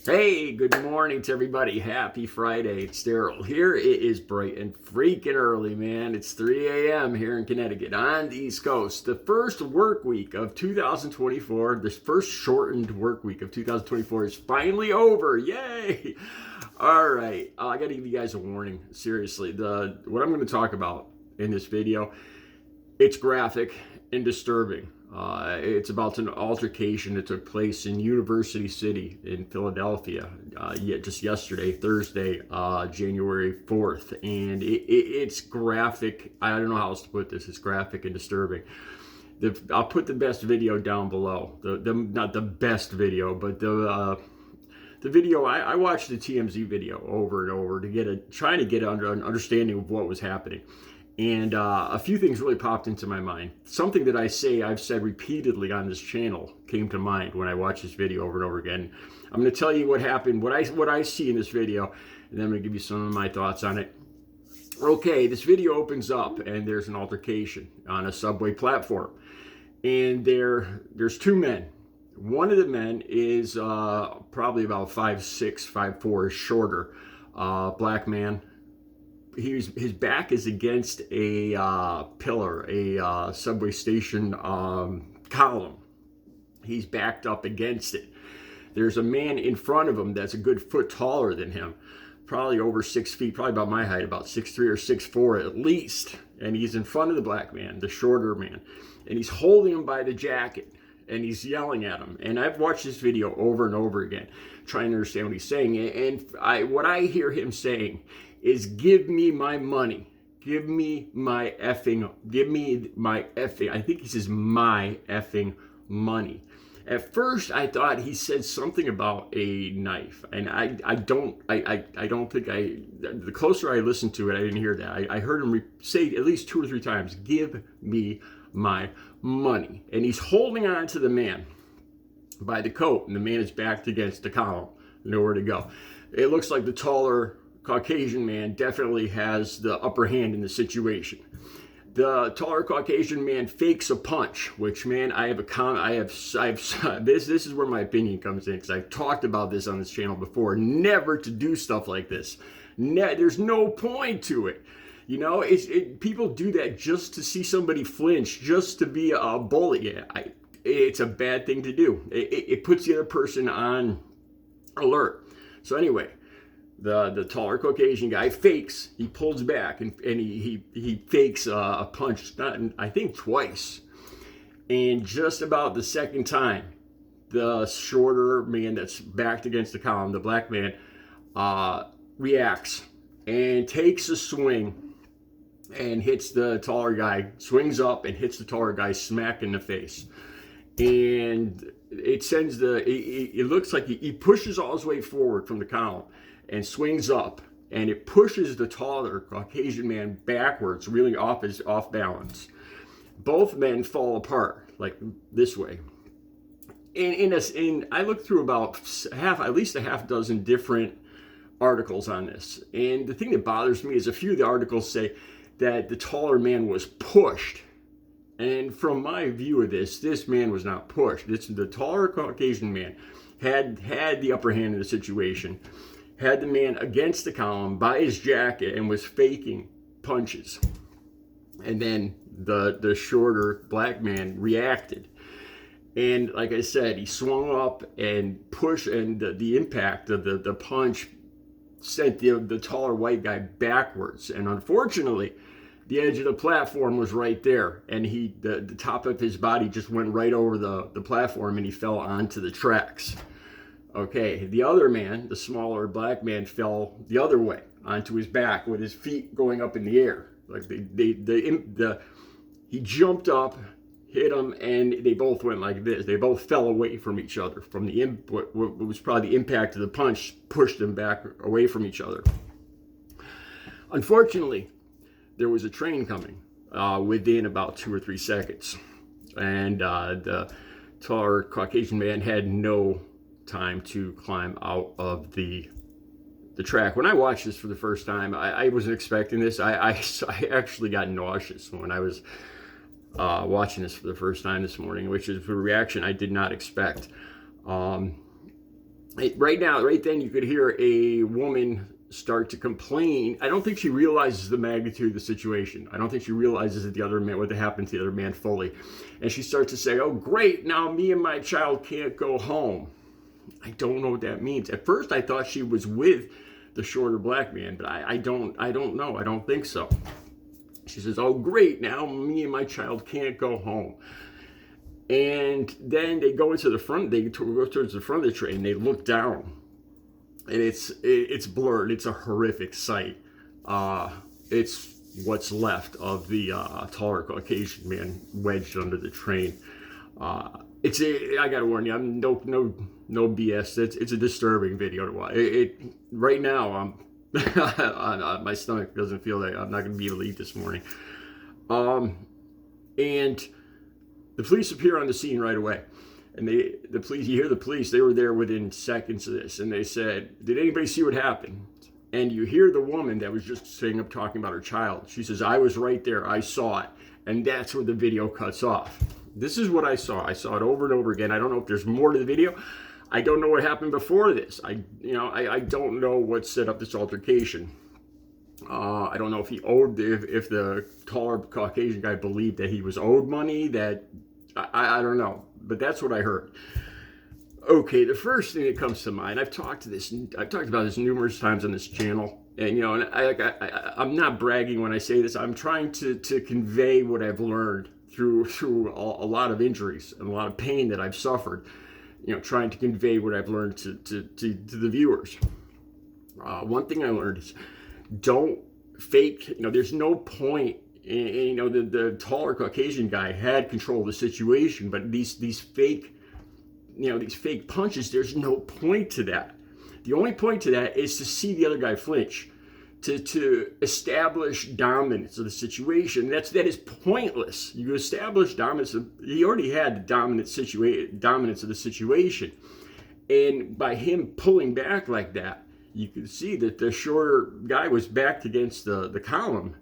Hey, good morning to everybody. Happy Friday. It's Daryl here. It is bright and freaking early, man. It's 3 a.m. here in Connecticut on the East Coast. The first work week of 2024, this first shortened work week of 2024 is finally over. Yay! All right, I got to give you guys a warning. Seriously, what I'm going to talk about in this video, it's graphic and disturbing. It's about an altercation that took place in University City in Philadelphia just yesterday, Thursday, January 4th. And it's graphic. I don't know how else to put this. It's graphic and disturbing. I'll put the best video down below. Not the best video, but the video. I watched the TMZ video over and over trying to get an understanding of what was happening. And a few things really popped into my mind. Something that I've said repeatedly on this channel came to mind when I watched this video over and over again. I'm going to tell you what happened, what I see in this video, and then I'm going to give you some of my thoughts on it. Okay, this video opens up, and there's an altercation on a subway platform. And there's two men. One of the men is probably about 5'6", 5'4", shorter, black man. His back is against a pillar, a subway station column. He's backed up against it. There's a man in front of him that's a good foot taller than him, probably over 6 feet, probably about my height, about 6'3" or 6'4" at least. And he's in front of the black man, the shorter man, and he's holding him by the jacket. And he's yelling at him. And I've watched this video over and over again, trying to understand what he's saying. And what I hear him saying is, give me my money. Give me my effing, I think he says my effing money. At first, I thought he said something about a knife. And I don't think the closer I listened to it, I didn't hear that. I heard him say at least 2 or 3 times, give me my money. And he's holding on to the man by the coat, and the man is backed against the column, nowhere to go. It looks like the taller Caucasian man definitely has the upper hand in the situation. The taller Caucasian man fakes a punch, which, man, this is where my opinion comes in, because I've talked about this on this channel before. Never to do stuff like this. There's no point to it. You know, people do that just to see somebody flinch, just to be a bully. It's a bad thing to do. It puts the other person on alert. So anyway, the taller Caucasian guy fakes. He pulls back and he fakes a punch, I think twice. And just about the second time, the shorter man that's backed against the column, the black man, reacts and takes a swing and hits the taller guy, swings up and hits the taller guy smack in the face. And it looks like he pushes all his way forward from the column and swings up, and it pushes the taller Caucasian man backwards, really off balance. Both men fall apart like this way. And I looked through about at least a half dozen different articles on this. And the thing that bothers me is a few of the articles say that the taller man was pushed. And from my view of this man was not pushed. The taller Caucasian man had the upper hand in the situation, had the man against the column by his jacket and was faking punches. And then the shorter black man reacted. And like I said, he swung up and pushed, and the impact of the punch sent the taller white guy backwards. And unfortunately, the edge of the platform was right there, and the top of his body just went right over the platform, and he fell onto the tracks. Okay, the other man, the smaller black man, fell the other way onto his back with his feet going up in the air. Like he jumped up, hit him, and they both went like this. They both fell away from each other. From what was probably the impact of the punch pushed them back away from each other. Unfortunately, there was a train coming within about 2 or 3 seconds. And the taller Caucasian man had no time to climb out of the track. When I watched this for the first time, I wasn't expecting this. I actually got nauseous when I was watching this for the first time this morning, which is a reaction I did not expect. Right now, right then, you could hear a woman start to complain. I don't think she realizes the magnitude of the situation. I don't think she realizes that the other man, what happened to the other man fully. And she starts to say, oh, great, now me and my child can't go home. I don't know what that means. At first, I thought she was with the shorter black man, but I don't know. I don't think so. She says, oh, great, now me and my child can't go home. And then they go into the front, they go towards the front of the train, they look down, and it's blurred. It's a horrific sight. It's what's left of the taller Caucasian man wedged under the train. I gotta warn you, I'm no BS. It's a disturbing video to watch. Right now, my stomach doesn't feel like I'm not gonna be able to eat this morning. And the police appear on the scene right away. And you hear the police, they were there within seconds of this. And they said, did anybody see what happened? And you hear the woman that was just sitting up talking about her child. She says, I was right there, I saw it. And that's where the video cuts off. This is what I saw. I saw it over and over again. I don't know if there's more to the video. I don't know what happened before this. I don't know what set up this altercation. I don't know if if the taller Caucasian guy believed that he was owed money. I don't know, but that's what I heard. Okay, the first thing that comes to mind, I've talked about this numerous times on this channel, and I'm not bragging when I say this. I'm trying to convey what I've learned through a lot of injuries and a lot of pain that I've suffered. Trying to convey what I've learned to the viewers. One thing I learned is don't fake. There's no point. The taller Caucasian guy had control of the situation, but these fake punches, there's no point to that. The only point to that is to see the other guy flinch, to establish dominance of the situation. That is pointless. You establish dominance. He already had the dominance of the situation, and by him pulling back like that, you can see that the shorter guy was backed against the column.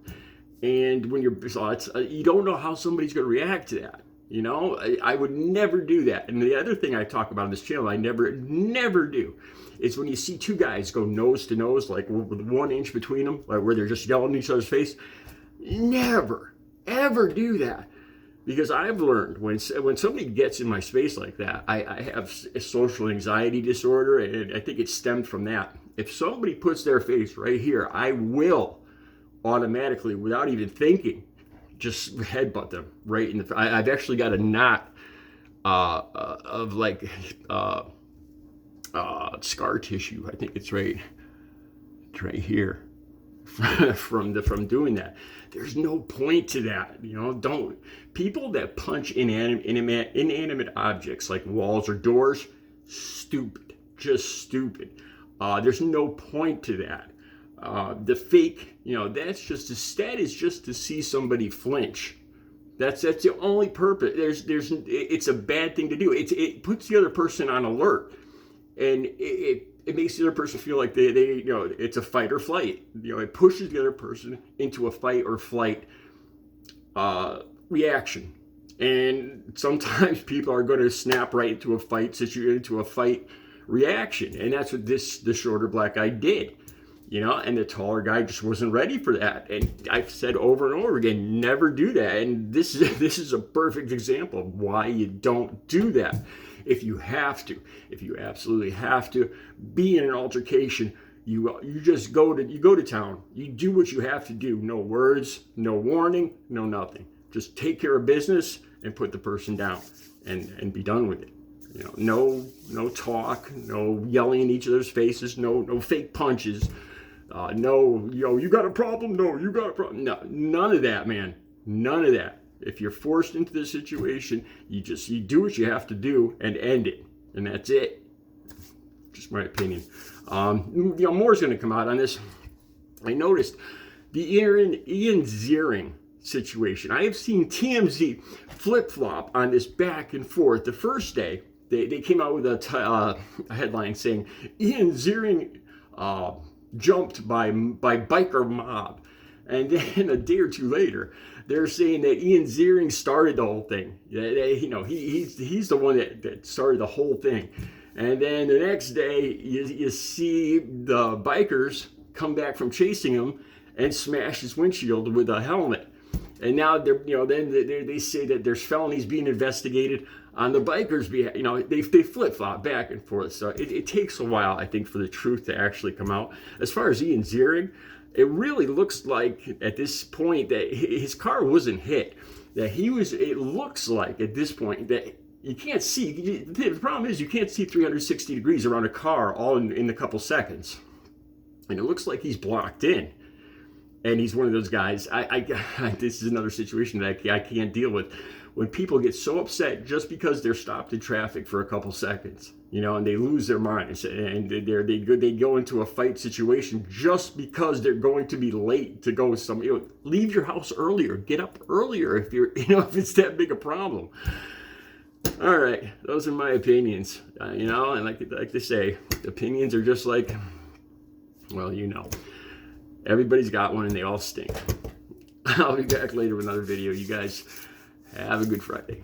And when you don't know how somebody's going to react to that. I would never do that. And the other thing I talk about on this channel, I never do, is when you see two guys go nose to nose, like with 1 inch between them, like where they're just yelling in each other's face. Never, ever do that. Because I've learned when somebody gets in my space like that, I have a social anxiety disorder, and I think it stemmed from that. If somebody puts their face right here, I will automatically, without even thinking, just headbutt them right in the. I've actually got a knot of scar tissue. I think it's right here from doing that. There's no point to that. Don't people that punch inanimate objects like walls or doors, stupid, just stupid. There's no point to that. The fake, that is just to see somebody flinch. That's the only purpose. It's a bad thing to do. It puts the other person on alert, and it makes the other person feel like they it's a fight or flight. It pushes the other person into a fight or flight reaction, and sometimes people are going to snap right into a fight reaction, and that's what the shorter black guy did. And the taller guy just wasn't ready for that. And I've said over and over again, never do that. And this is a perfect example of why you don't do that. If you absolutely have to be in an altercation, you just go to town. You do what you have to do. No words, no warning, no nothing. Just take care of business and put the person down and be done with it. No talk, no yelling in each other's faces, no fake punches. You got a problem? No, you got a problem. No, none of that, man. None of that. If you're forced into this situation, you do what you have to do and end it. And that's it. Just my opinion. More's going to come out on this. I noticed the Ian Ziering situation. I have seen TMZ flip-flop on this back and forth. The first day, they came out with a headline saying, Ian Ziering jumped by biker mob. And then a day or two later, they're saying that Ian Ziering started the whole thing. He's the one that started the whole thing. And then the next day, you see the bikers come back from chasing him and smash his windshield with a helmet. And now they say that there's felonies being investigated on the bikers' behalf. They flip-flop back and forth. So it takes a while, I think, for the truth to actually come out. As far as Ian Ziering, it really looks like at this point that his car wasn't hit. It looks like at this point that you can't see. The problem is you can't see 360 degrees around a car all in a couple seconds. And it looks like he's blocked in. And he's one of those guys. This is another situation that I can't deal with. When people get so upset just because they're stopped in traffic for a couple seconds, and they lose their minds, and they go into a fight situation just because they're going to be late to go somewhere. Leave your house earlier, get up earlier if if it's that big a problem. All right, those are my opinions. And like they say, opinions are just like, well, everybody's got one and they all stink. I'll be back later with another video. You guys have a good Friday.